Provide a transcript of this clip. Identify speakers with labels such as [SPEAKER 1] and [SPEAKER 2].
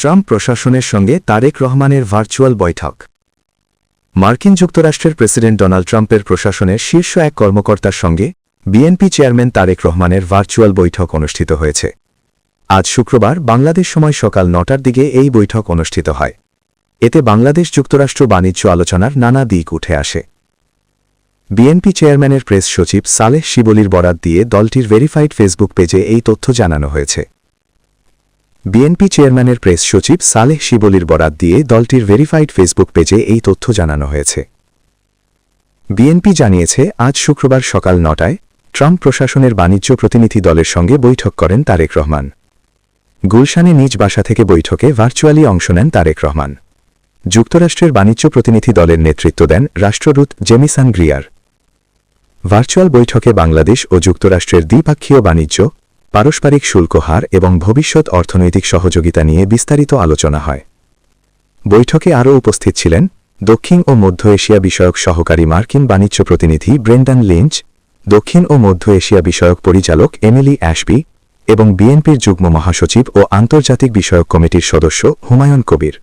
[SPEAKER 1] Trump প্রশাসনের সঙ্গে তারেক রহমানের ভার্চুয়াল বৈঠক। মার্কিন যুক্তরাষ্ট্রের প্রেসিডেন্ট ডোনাল্ড ট্রাম্পের প্রশাসনের শীর্ষ এক কর্মকর্তার সঙ্গে বিএনপি চেয়ারম্যান তারেক রহমানের ভার্চুয়াল বৈঠক অনুষ্ঠিত হয়েছে। আজ শুক্রবার বাংলাদেশ সময় সকাল ৯টার দিকে এই বৈঠক অনুষ্ঠিত হয়। এতে বাংলাদেশ যুক্তরাষ্ট্র বাণিজ্য আলোচনার নানা দিক উঠে আসে। বিএনপি চেয়ারম্যানের প্রেস সচিব সালেহ শিবলীর বরাত দিয়ে দলটির ভেরিফাইড ফেসবুক পেজে এই তথ্য জানানো হয়েছে। বিএনপি চেয়ারম্যানের প্রেস সচিব সালেহ শিবলীর বরাত দিয়ে দলটির ভেরিফাইড ফেসবুক পেজে এই তথ্য জানানো হয়েছে। বিএনপি জানিয়েছে, আজ শুক্রবার সকাল ৯টায় ট্রাম্প প্রশাসনের বাণিজ্য প্রতিনিধি দলের সঙ্গে বৈঠক করেন তারেক রহমান। গুলশানে নিজ বাসা থেকে বৈঠকে ভার্চুয়ালি অংশ নেন তারেক রহমান। যুক্তরাষ্ট্রের বাণিজ্য প্রতিনিধি দলের নেতৃত্ব দেন রাষ্ট্রদূত জেমিসন গ্রিয়ার। ভার্চুয়াল বৈঠকে বাংলাদেশ ও যুক্তরাষ্ট্রের দ্বিপাক্ষীয় বাণিজ্য, পারস্পরিক শুল্ক হার এবং ভবিষ্যৎ অর্থনৈতিক সহযোগিতা নিয়ে বিস্তারিত আলোচনা হয়। বৈঠকে আরও উপস্থিত ছিলেন দক্ষিণ ও মধ্য এশিয়া বিষয়ক সহকারী মার্কিন বাণিজ্য প্রতিনিধি ব্রেন্ডন লিঞ্চ, দক্ষিণ ও মধ্য এশিয়া বিষয়ক পরিচালক এমিলি অ্যাশবি এবং বিএনপির যুগ্ম মহাসচিব ও আন্তর্জাতিক বিষয়ক কমিটির সদস্য হুমায়ুন কবির।